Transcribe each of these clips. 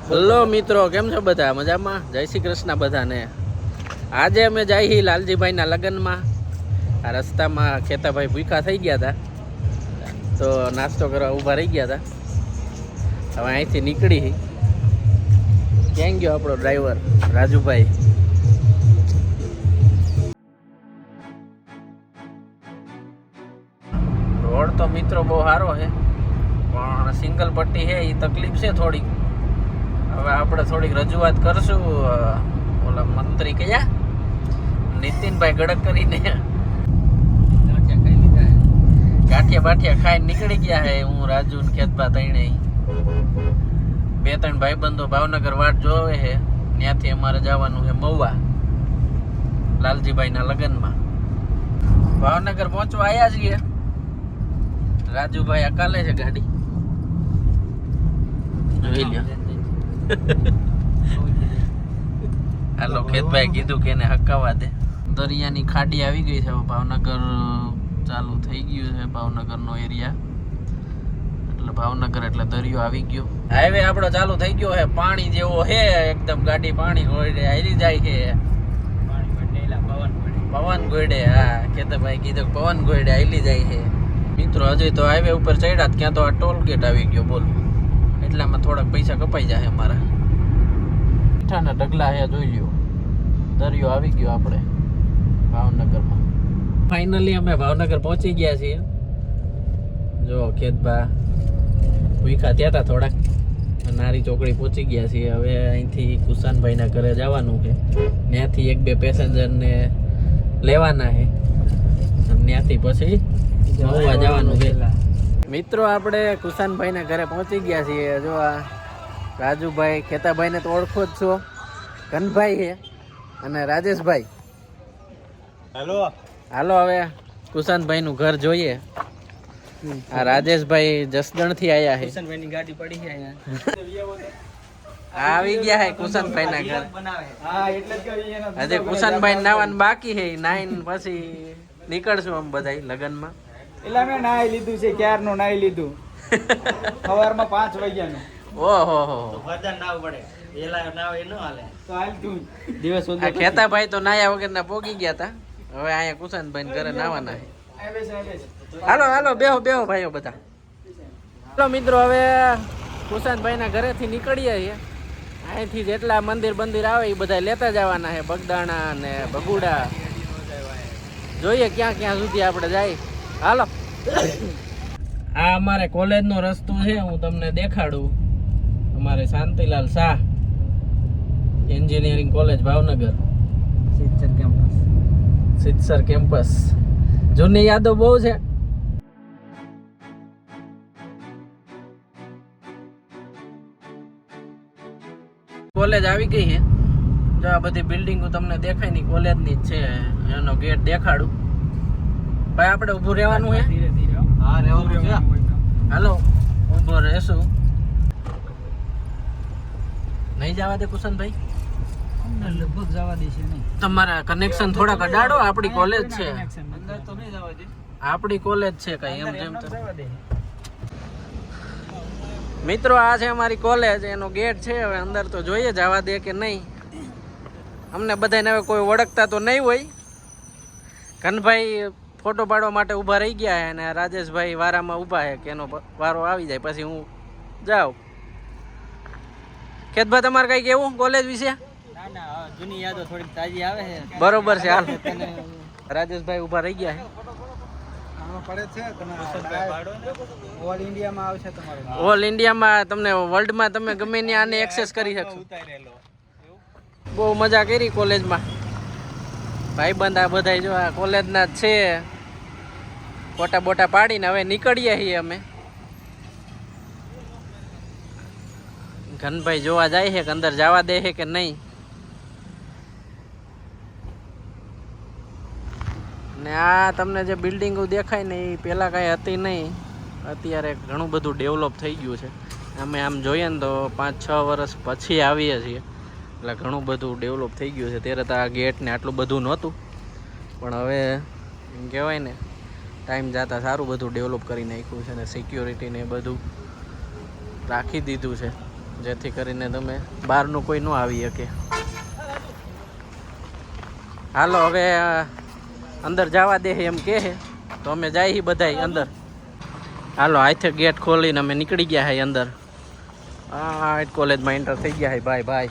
Hello મિત્રો, કેમ છો બધા? મજામાં? જય શ્રી કૃષ્ણ બધાને. આજે અમે જઈએ લાલજીભાઈના લગ્નમાં. આ રસ્તામાં ખેતાભાઈ ભૂખા થઈ ગયા હતા તો નાસ્તો કરવા ઊભા રહી ગયા હતા. હવે અહીંથી નીકળી. ક્યાં ગયો આપણો ડ્રાઈવર રાજુભાઈ? રોડ તો મિત્રો બહુ સારો છે, પણ સિંગલ પટ્ટી છે એ તકલીફ છે થોડીક. હવે આપણે થોડીક રજૂઆત કરશું ઓલા મંત્રી કયા નીતિનભાઈ ગડકરીને. ગાંઠિયા બાઠિયા ખાઈને નીકળી ગયા છે. હું રાજુ ને ખેતભા તઈને 2-3 ભાઈબંધો ભાવનગર વાટ જોવે છે. ત્યાંથી અમારે જવાનું છે મહુવા લાલજીભાઈના લગ્નમાં. ભાવનગર પહોંચવા આવ્યા છીએ. રાજુભાઈ અકાલે છે ગાડી. જોઈ લ્યો. હાલો, ખેતભાઈ કીધું કે એને હકાવા દે. દરિયાની ખાડી આવી ગઈ છે. ભાવનગર ચાલુ થઈ ગયું છે, ભાવનગરનો એરિયા. એટલે ભાવનગર એટલે દરિયો આવી ગયો. હાઈવે આપણો ચાલુ થઈ ગયો છે. પાણી જેવો છે એકદમ. ગાડી પાણી ગોળે હાલી જાય છે. પવન ગોળે. હા, ખેતભાઈ કીધું પવન ગોળે હાલી જાય છે. મિત્રો હજી તો હાઈવે ઉપર ચડ્યા, ક્યાં તો આ ટોલ ગેટ આવી ગયો. બોલો, એટલામાં થોડાક પૈસા કપાઈ જાય અમારા. મીઠાના ઢગલા હે, જોઈ લ્યો. દરિયો આવી ગયો આપણે ભાવનગરમાં. ફાઇનલી અમે ભાવનગર પહોંચી ગયા છીએ. જો ખેતભા ભૂખા ત્યાં હતા થોડાક. નારી ચોકડી પહોંચી ગયા છીએ. હવે અહીંથી કુશાનભાઈના ઘરે જવાનું છે. ત્યાંથી 1-2 પેસેન્જરને લેવાના છે. ત્યાંથી પછી મહુવા જવાનું છે. મિત્રો આપણે કુશાનભાઈના ઘરે પહોંચી ગયા છીએ. જો આ રાજુભાઈ, ખેતાભાઈને તો ઓળખો જ છો. કનભાઈ છે અને રાજેશભાઈ. હાલો હવે કુશાનભાઈનું ઘર જોઈએ. આ રાજેશભાઈ જસદણથી આવ્યા છે. કુશાનભાઈની ગાડી પડી છે અહીંયા. આવી ગયા છે કુશાનભાઈના ઘર. હજી કુશાનભાઈ નાવાનું બાકી છે. નાઈન પછી નીકળશું આમ બધા લગ્નમાં. એટલે મેં નાઈ લીધું છે, ક્યારનું નાઈ લીધું. સવારમાં 5 વાગ્યાનું. ઓહો હો. ખેતાભાઈ તો નાયા વગરના પોગી ગયા હતા. હવે અહીંયા કુશાનભાઈ ઘરે નાવાના છે. હાલો હાલો, બેહો બેહો ભાઈઓ બધા. હાલો મિત્રો, હવે કુશાનભાઈના ઘરેથી નીકળીએ છીએ. અહીંથી જેટલા મંદિર બંદિર આવે એ બધા લેતા જવાના છે. બગદાણા ને બગુડા જોઈએ ક્યાં ક્યાં સુધી આપણે જાય. હાલો, આ અમારે કોલેજનો રસ્તો છે. હું તમને દેખાડું. અમારે Shantilal Shah engineering college Bhavnagar, Siddhsar campus. જૂની યાદો બહુ છે. કોલેજ આવી ગઈ છે. જો આ બધી બિલ્ડિંગો તમને દેખાય ની કોલેજની જ છે. એનો ગેટ દેખાડું. ભાઈ આપણે ઊભું રહેવાનું છે. હા, રહેવાનું છે. હાલો, ઊભો રહેશું. નહીં જવા દે કુશાનભાઈ? લગભગ જવા દેશે નહીં. તમારા કનેક્શન થોડાક અડાડો. આપણી કોલેજ છે. આપણી કોલેજ છે કઈ એમ જેમ. મિત્રો આ છે અમારી કોલેજ. એનો ગેટ છે. હવે અંદર તો જોઈએ જવા દે કે નહીં. અમને બધાને હવે કોઈ ઓળખતા તો નહીં હોય. કનભાઈ ફોટો પાડવા માટે ઊભા રહી ગયા છે અને રાજેશભાઈ વારામાં ઊભા છે કે એનો વારો આવી જાય પછી હું જાઉં. ખેતભાઈ તમારે કઈ કેવું કોલેજ વિશે? જૂની યાદો થોડીક તાજી આવે છે. બરોબર છે. હાલ, રાજેશભાઈ ઊભા રહી ગયા છે. ઓલ ઇન્ડિયામાં આવશે તમારે. ઓલ ઇન્ડિયામાં તમને વર્લ્ડમાં તમે ગમે ત્યાં આને એક્સેસ કરી શકશો. બહુ મજા કરી કોલેજમાં. ભાઈબંધ આ બધા જો આ કોલેજના જ છે. ફોટા બોટા પાડીને હવે નીકળીએ છીએ અમે. ઘનભાઈ જોવા જાય છે કે અંદર જવા દે છે કે નહીં. ને આ તમને જે બિલ્ડિંગો દેખાય ને એ પહેલાં કાંઈ હતી નહીં. અત્યારે ઘણું બધું ડેવલપ થઈ ગયું છે. અમે આમ જોઈએ ને તો 5-6 વર્ષ પછી આવીએ છીએ એટલે ઘણું બધું ડેવલપ થઈ ગયું છે. ત્યારે તો આ ગેટ ને આટલું બધું નહોતું, પણ હવે એમ કહેવાય ને ટાઈમ જતાં સારું બધું ડેવલપ કરી નાખ્યું છે ને સિક્યોરિટી ને બધું રાખી દીધું છે. જેથી કરીને તમે બહારનું કોઈ ન આવી શકે. હાલો હવે અંદર જવા દે એમ કે તો અમે જઈએ બધા અંદર. હાલો આથી ગેટ ખોલીને અમે નીકળી ગયા હે અંદર. આ કોલેજમાં એન્ટર થઈ ગયા હે ભાઈ.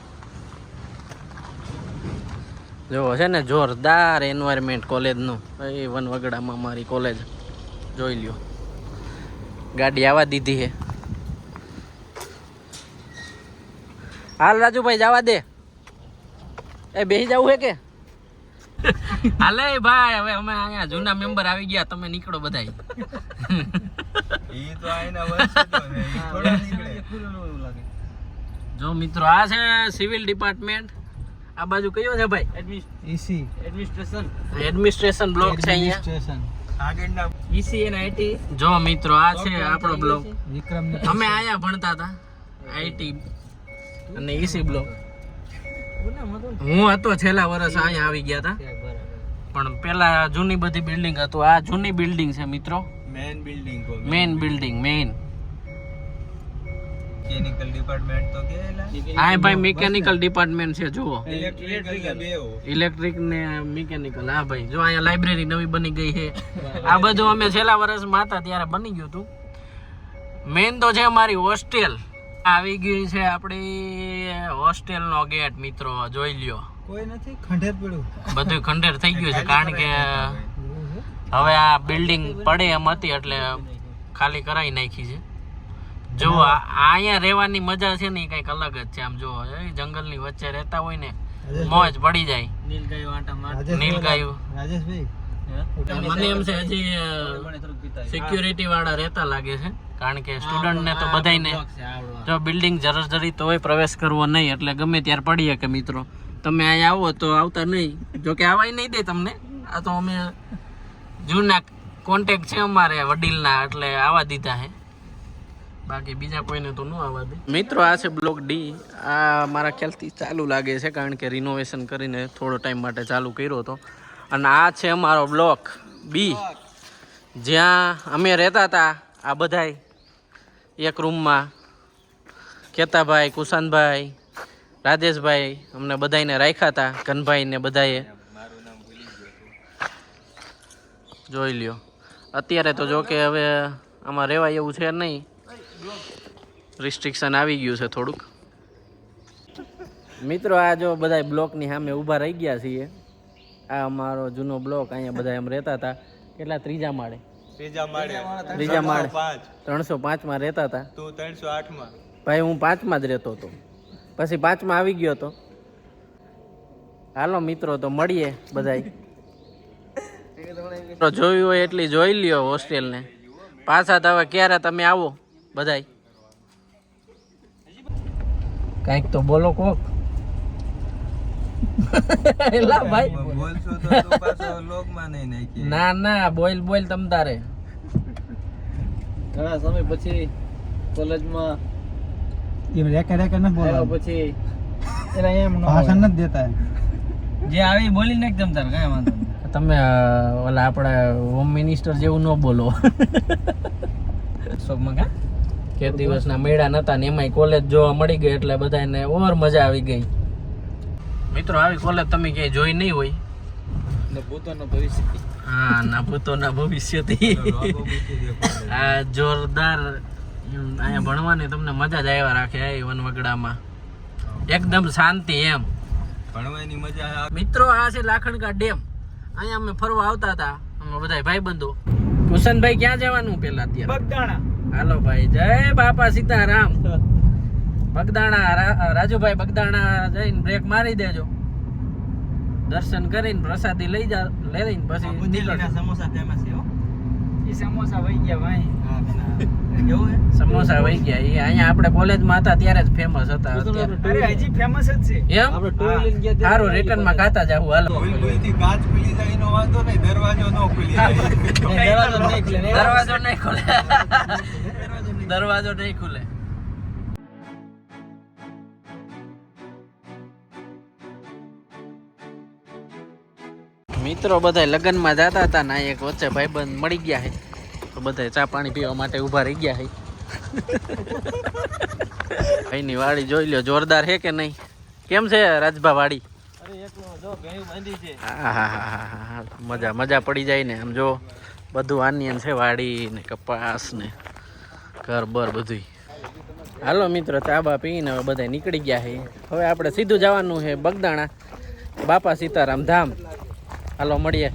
જો છે ને જોરદાર એન્વાયરમેન્ટ કોલેજનું. એ વનવગડામાં મારી કોલેજ જોઈ લ્યો. ગાડી આવવા દીધી હે. હાલ રાજુભાઈ જવા દે. એ બેસી જવું હે કે હાલે ભાઈ. હવે અમે અહીંયા જૂના મેમ્બર આવી ગયા, તમે નીકળો બધાય. જો મિત્રો આ છે સિવિલ ડિપાર્ટમેન્ટ. આ બાજુ કયો છે ભાઈ? એડમિનિસ્ટ્રેશન બ્લોક છે અહીંયા. જો મિત્રો આ છે આપણો બ્લોક. અમે અહીંયા ભણતા હતા આઈટી અને ઈસી બ્લોક. હું હતો છેલ્લા વર્ષ અહીંયા આવી ગયા હતા, પણ પેલા જૂની બધી બિલ્ડિંગ હતું. આ જૂની બિલ્ડિંગ છે મિત્રો. મેઇન બિલ્ડિંગ મિકેનિકલ ડિપાર્ટમેન્ટ તો કેલા. હા ભાઈ મિકેનિકલ ડિપાર્ટમેન્ટ છે. જુઓ ઇલેક્ટ્રિક ને મિકેનિકલ. હા ભાઈ જો અહીંયા લાઇબ્રેરી નવી બની ગઈ છે. આ બધું અમે છેલ્લા વર્ષમાં હતા ત્યારે બની ગયું હતું. મેઇન તો છે અમારી હોસ્ટેલ. આવી ગઈ છે આપણી હોસ્ટેલ નો ગેટ મિત્રો. જોઈ લ્યો. કોઈ નથી, ખંડેર પડ્યું. બધું ખંડેર થઈ ગયું છે, કારણ કે હવે આ બિલ્ડિંગ પડે એમ હતી એટલે ખાલી કરાવી નાખી છે. જો અહીંયા રહેવાની મજા છે ને એ કઈક અલગ જ છે. આમ જો જંગલની વચ્ચે રહેતા હોય ને મોજ પડી જાય. નીલગાયું મને એમ છે હજી સિક્યુરિટી વાળા રહેતા લાગે છે, કારણ કે સ્ટુડન્ટ ને તો બધાને જો બિલ્ડિંગ જર્જરિત હોય પ્રવેશ કરવો નહીં, એટલે ગમે ત્યારે પડીએ કે મિત્રો તમે અહીંયા આવો તો આવતા નહીં. જો કે આવાય નહીં દે તમને. આ તો અમે જૂના કોન્ટેક્ટ છે અમારે વડીલના, એટલે આવવા દીધા છે. બાકી બીજા કોઈને તો ન આવવા દે. મિત્રો આ છે બ્લોક ડી. આ મારા ખ્યાલથી ચાલુ લાગે છે, કારણ કે રિનોવેશન કરીને થોડો ટાઈમ માટે ચાલુ કર્યો હતો. અને આ છે અમારો બ્લોક બી, જ્યાં અમે રહેતા હતા. આ બધાય એક રૂમમાં. કેતાભાઈ, કુશાનભાઈ, રાજેશભાઈ અમને બધાને રાખ્યા હતા. ઘનભાઈ ને બધાએ. જોઈ લ્યો. અત્યારે તો જો કે હવે આમાં રહેવાય એવું છે નહીં, રિસ્ટ્રિક્શન આવી ગયું છે થોડુંક. મિત્રો આ જો બધા બ્લોકની સામે ઊભા રહી ગયા છીએ. આ અમારો જૂનો બ્લોક. અહીંયા બધા એમ રહેતા હતા. કેટલા? ત્રીજા માળે 305 રહેતા હતા. તું 308 ભાઈ હું 5 જ રહેતો હતો, પછી 5 આવી ગયો હતો. હાલો મિત્રો તો મળીએ બધાય. જોયું હોય એટલી જોઈ લ્યો હોસ્ટેલને. પાછા તો હવે ક્યારે તમે આવો બધાય. કઈક તો બોલો કોક. એલા ભાઈ બોલશો તો પાછો લોકમાં નહીં નાખી. ના બોલ તમ તારે. ઘણા સમય પછી કોલેજમાં એમ રેકા ન બોલો. પછી એલા એમ ભાષણ નથી દેતા. જે આવી બોલી નાખ તમ તારે, કાંઈ વાંધો નહીં. તમે ઓલા આપણા હોમ મિનિસ્ટર જેવું ન બોલો. કે દિવસના મેળા નતા ને એમાંય કોલેજ જોવા મળી ગઈ એટલે બધાને ઓર મજા આવી ગઈ. મિત્રો આવી કોલેજ તમે ક્યાંય જોઈ નહીં હોય. હા ના ભૂતોના ભવિષ્યથી. આ જોરદાર અહીંયા ભણવાની તમને મજા જ આવ્યા રાખે. વનવગડામાં એકદમ શાંતિ એમ ભણવાની મજા. મિત્રો આ છે લાખણકા ડેમ. અહીંયા અમે ફરવા આવતા હતા અમે બધા ભાઈબંધો. કુશનભાઈ ક્યાં જવાનું પેલા અત્યારે? બગદાણા. હાલો ભાઈ, જય બાપા સીતારામ. બગદાણા રાજુભાઈ, બગદાણા જઈને બ્રેક મારી દેજો. દર્શન કરીને પ્રસાદી લઈને પછી નીકળજો. સમોસા ફેમસ છે હો. ઈ સમોસા વહી ગયા ભાઈ. એવું હે? સમોસા વહી ગયા. એ અહીંયા આપણે કોલેજમાં હતા ત્યારે જ ફેમસ હતા. અરે હજી ફેમસ જ છે એમ. આપણે ટુ વ્હીલર ગયા સારું રિટર્ન માં ખાતા જાવું. હાલો. ભૂલથી કાચ ખુલી જાય એનો વાંધો નહીં, દરવાજો ન ખુલી જાય. દરવાજો નહીં ખુલે. દરવાજો નહીં ખુલે. મિત્રો બધા લગ્નમાં જતા હતા ને એક વચ્ચે ભાઈબંધ મળી ગયા છે, તો બધા ચા પાણી પીવા માટે ઊભા રહી ગયા છે. ભાઈની વાડી જોઈ લ્યો, જોરદાર છે કે નહીં? કેમ છે રાજભા વાડી? હા, મજા મજા પડી જાય ને. આમ જો બધું આનિયન છે, વાડી ને કપાસ ને ઘર બર બધું. હાલો મિત્રો, ચા બા પીને હવે બધા નીકળી ગયા છે. હવે આપણે સીધું જવાનું છે બગદાણા બાપા સીતારામ ધામ. હાલો મળીએ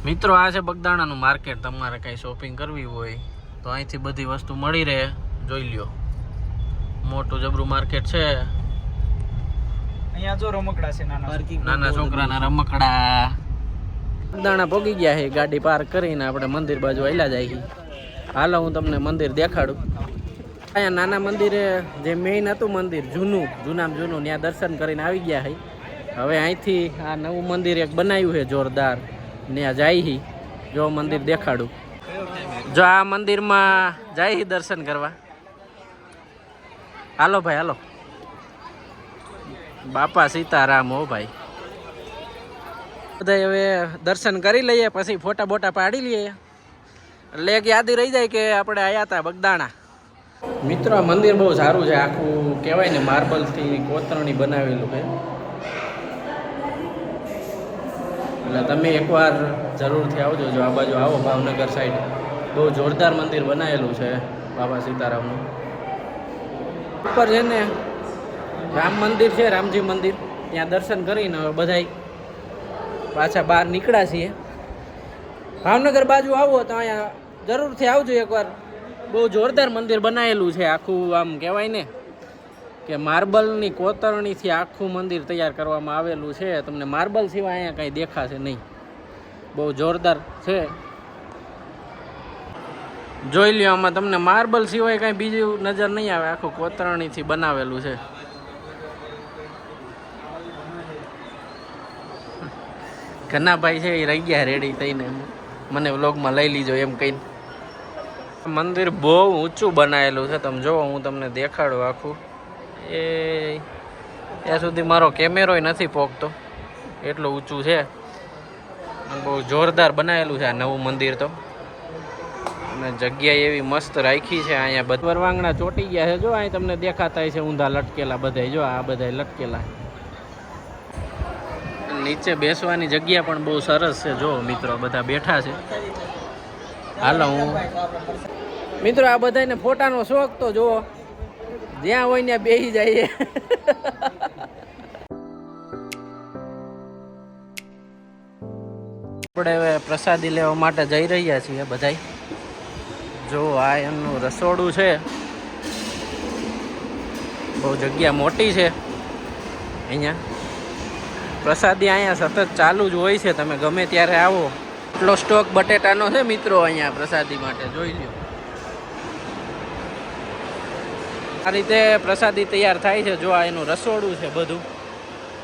મિત્રો. આ છે બગદાણાનું માર્કેટ. તમારે કઈ શોપિંગ કરવી હોય તો અહીંથી બધી વસ્તુ મળી રહે. જોઈ લ્યો, મોટું જબરું માર્કેટ છે. અહીંયા જો રમકડા છે, નાના છોકરાના રમકડા. બગદાણા પહોંચી ગયા છે. ગાડી પાર્ક કરીને આપણે મંદિર બાજુ આયલા જાય છે. હાલો હું તમને મંદિર દેખાડું. અહીંયા નાના મંદિરે જે મેઇન હતું મંદિર જૂનામાં જૂનું, ત્યાં દર્શન કરીને આવી ગયા છે. હવે અહીંથી આ નવું મંદિર એક બનાવ્યું છે જોરદાર, ત્યાં જાય. જો મંદિર દેખાડું. જો આ મંદિરમાં જાય દર્શન કરવા. હાલો ભાઈ હાલો. બાપા સીતારામ. હો ભાઈ, બધા હવે દર્શન કરી લઈએ, પછી ફોટા બોટા પાડી લઈએ, એટલે એક યાદી રહી જાય કે આપણે આવ્યા હતા બગદાણા. મિત્રો આ મંદિર બહુ સારું છે. આખું કહેવાય ને માર્બલથી કોતરણી બનાવેલું છે. એટલે તમે એકવાર જરૂરથી આવજો. જો આ બાજુ આવો ભાવનગર સાઈડ, બહુ જોરદાર મંદિર બનાવેલું છે બાબા સીતારામનું. ઉપર છે ને રામ મંદિર છે, રામજી મંદિર. ત્યાં દર્શન કરીને હવે બધાય પાછા બહાર નીકળ્યા છીએ. ભાવનગર બાજુ આવો તો અહીંયા જરૂરથી આવજો એકવાર. બહુ જોરદાર મંદિર બનાવેલું છે. આખું આમ કહેવાય ને કે માર્બલની કોતરણીથી આખું મંદિર તૈયાર કરવામાં આવેલું છે. તમને માર્બલ સિવાય અહીંયા કાંઈ દેખાશે નહીં. બહુ જોરદાર છે. જોઈ લ્યો, આમાં તમને માર્બલ સિવાય કાંઈ બીજું નજર નહીં આવે. આખું કોતરણીથી બનાવેલું છે. ઘણા ભાઈ છે એ રહી ગયા રેડી થઈને, મને વ્લોગમાં લઈ લીજો એમ કહીને. મંદિર બહુ ઊંચું બનાવેલું છે. તમે જુઓ, હું તમને દેખાડું આખું. એ ત્યાં સુધી મારો કેમેરો નથી પહોંચતો, એટલું ઊંચું છે. બહુ જોરદાર બનાવેલું છે આ નવું મંદિર તો. અને જગ્યા એવી મસ્ત રાખી છે. અહીંયા બધા વરવાંગણા ચોટી ગયા છે. જો અહીં તમને દેખાતા છે ઊંધા લટકેલા બધા. જો આ બધા લટકેલા. નીચે બેસવાની જગ્યા પણ બહુ સરસ છે. જો મિત્રો બધા બેઠા છે. હાલો હું મિત્રો, આ બધાને ફોટાનો શોખ તો જુઓ, જ્યાં હોય ત્યાં બેસી જાય. આપણે હવે પ્રસાદી લેવા માટે જઈ રહ્યા છીએ બધાય. જો આ એમનું રસોડું છે. બહુ જગ્યા મોટી છે. અહીંયા પ્રસાદી અહીંયા સતત ચાલુ જ હોય છે. તમે ગમે ત્યારે આવો. એટલો સ્ટોક બટેટાનો છે મિત્રો અહીંયા પ્રસાદી માટે. જોઈ લ્યો, આ રીતે પ્રસાદી તૈયાર થાય છે. જો આ એનું રસોડું છે બધું,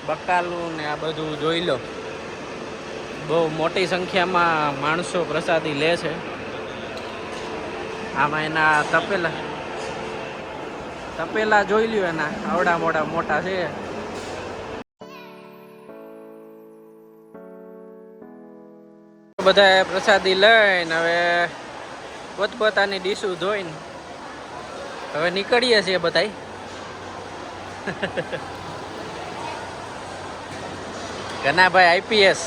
બકાલું ને આ બધું જોઈ લો. બહુ મોટી સંખ્યામાં માણસો પ્રસાદી લે છે. આમાં એના તપેલા જોઈ લ્યો, એના આવડા મોટા છે. બધા પ્રસાદી લઈને હવે પોતપોતાની ડીશું ધોઈને હવે નીકળીએ છીએ બધાય. કનાભાઈ આઈપીએસ.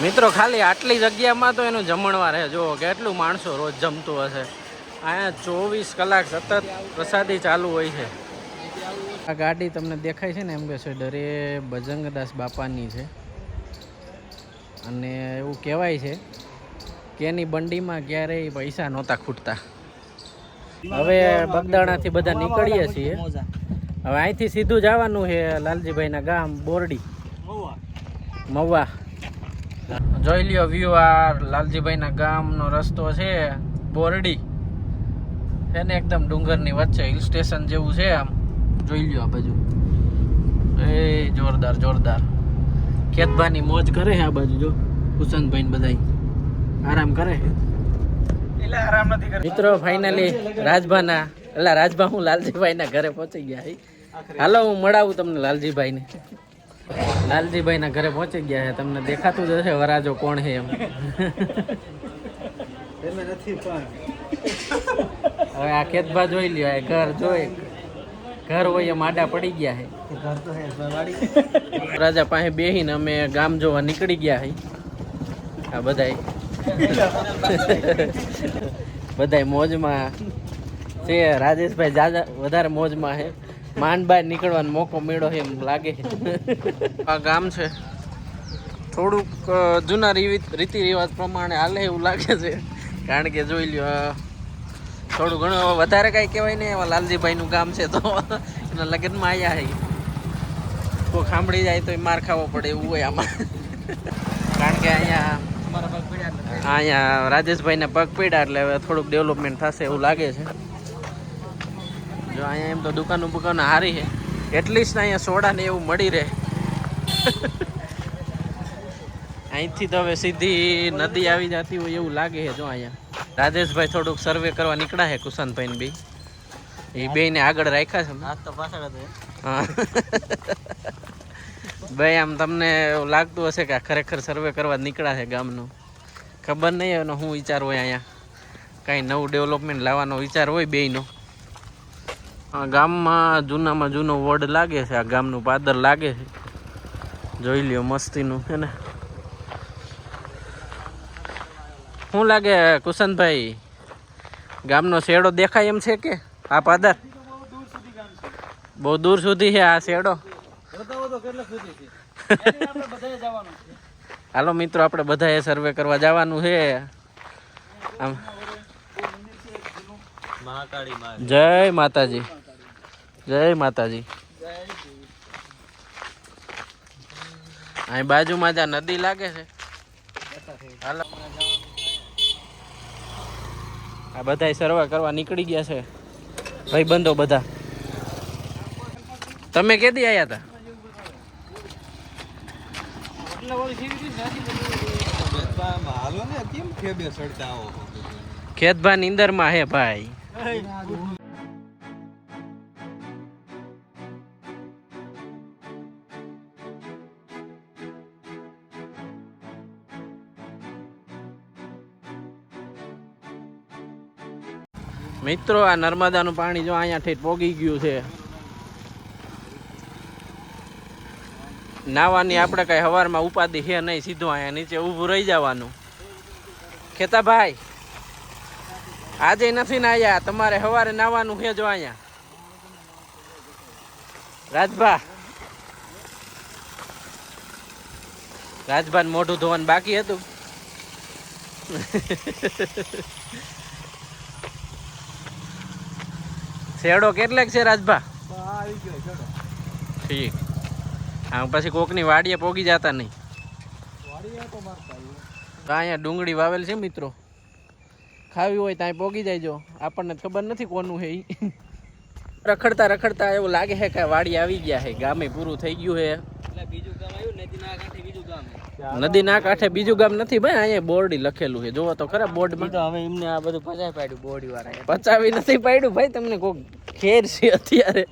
મિત્રો ખાલી આટલી જગ્યામાં તો એનું જમણવાર છે. જો કેટલું માણસો રોજ જમતું હશે. અહીંયા 24 કલાક સતત પ્રસાદી ચાલુ હોય છે. આ ગાડી તમને દેખાય છે ને એમ્બેસેડર, એ બજરંગદાસ બાપાની છે. અને એવું કહેવાય છે કે એની બંડીમાં ક્યારેય પૈસા નહોતા ખૂટતા. હવે બગદાણાથી બધા નીકળીએ છીએ. હવે અહીંથી સીધું જવાનું છે લાલજીભાઈના ગામ બોરડી મવા. જોઈ લ્યો વ્યૂ. આ લાલજીભાઈના ગામનો રસ્તો છે બોરડી. છે ને એકદમ ડુંગરની વચ્ચે, હિલ સ્ટેશન જેવું છે. આમ જોઈ લ્યો આ બાજુ. એ જોરદાર ખેતબાની મોજ કરે છે આ બાજુ. જો કુશનભાઈ બધા આરામ કરે છે. મિત્રો ફાઇનલી રાજભા હું લાલજીભાઈના ઘરે પહોંચી ગયા. હાલો હું મળાવું તમને લાલજીભાઈને. લાલજીભાઈના ઘરે પહોંચી ગયા છે. તમને દેખાતું જ હશે વરાજો કોણ છે એમ. હવે આ ખેતભા જોઈ લ્યો, આ ઘર જોઈ, ઘર હોય એમ આડા પડી ગયા હે. ઘર તો હે વાડી. રાજા પાસે બેહીને અમે ગામ જોવા નીકળી ગયા હે. આ બધાય બધાય મોજમાં છે. રાજેશભાઈ જાજા વધારે મોજમાં હે. માંડ બહાર નીકળવાનો મોકો મળ્યો એમ લાગે. આ ગામ છે થોડુંક જૂના રીતિ રિવાજ પ્રમાણે હાલે એવું લાગે છે, કારણ કે જોઈ લ્યો થોડું ઘણું વધારે કાંઈ કહેવાય નહીં. એવા લાલજીભાઈનું ગામ છે તો એના લગ્નમાં આવ્યા છે. કોઈ સાંભળી જાય તો માર ખાવો પડે એવું હોય આમાં, કારણ કે અહીંયા રાજેશભાઈને પગ પડ્યા એટલે હવે થોડુંક ડેવલપમેન્ટ થશે એવું લાગે છે. જો અહીંયા એમ તો દુકાનો બુકાનો સારી છે, એટલીસ્ટ અહીંયા સોડા ને એવું મળી રહે. અહીંથી તો હવે સીધી નદી આવી જતી હોય એવું લાગે છે. જો અહીંયા રાજેશભાઈ થોડુંક સર્વે કરવા નીકળ્યા છે, કુશાનભાઈ ને બી એ બે ને આગળ રાખ્યા છે. હા ભાઈ, આમ તમને એવું લાગતું હશે કે ખરેખર સર્વે કરવા નીકળ્યા છે ગામનું. ખબર નહીં એનો શું વિચાર હોય. અહીંયા કાંઈ નવું ડેવલપમેન્ટ લાવવાનો વિચાર હોય બેયનો. આ ગામમાં જૂનામાં જૂનો વોર્ડ લાગે છે. આ ગામનું પાદર લાગે છે, જોઈ લ્યો મસ્તીનું છે ને. શું લાગે કુશનભાઈ, ગામનો શેડો દેખાય એમ છે કે આ પાદર? બહુ દૂર સુધી છે આ શેડો. હાલો મિત્રો, આપણે બધાએ સર્વે કરવા જવાનું છે. આમ જય માતાજી, જય માતાજી. અહીં બાજુમાં જ આ નદી લાગે છે. હાલો, આ બધા સર્વે કરવા નીકળી ગયા છે ભાઈ બંધો બધા. તમે કેદી આવ્યા હતા? ખેતભા નીંદર માં હે ભાઈ. મિત્રો, આ નર્મદાનું પાણી જો અહીંયા ઠેઠ પોગી ગયું છે. નાવાની આપણે કઈ હવારમાં ઉપાધિ છે નહીં, સીધું અહીંયા નીચે ઊભું રહી જવાનું. ખેતાભાઈ આજે નથી ને આયા, તમારે સવારે નાવાનું છે જો અહીંયા. રાજભા મોઢું ધોવાનું બાકી હતું. શેડો કેટલાક છે રાજભા? ઠીક. હા, પછી કોકની વાડીએ પોગી જતા નહીં. અહીંયા ડુંગળી વાવેલ છે મિત્રો, ખાવી હોય ત્યાં પોગી જાયજો. આપણને ખબર નથી કોનું છે. રખડતા રખડતા એવું લાગે છે કે વાડી આવી ગયા છે, ગામે પૂરું થઈ ગયું છે. નદી ના કાંઠે બીજું ગામ નથી ભાઈ, અહીંયા બોર્ડ લખેલું છે, જોવો તો ખરા બોર્ડ માં. હવે એમને આ બધું પચાવી પાડ્યું, બોર્ડ વાળા પચાવી નથી પાડ્યું ભાઈ, તમને કોઈ ખેર છે અત્યારે.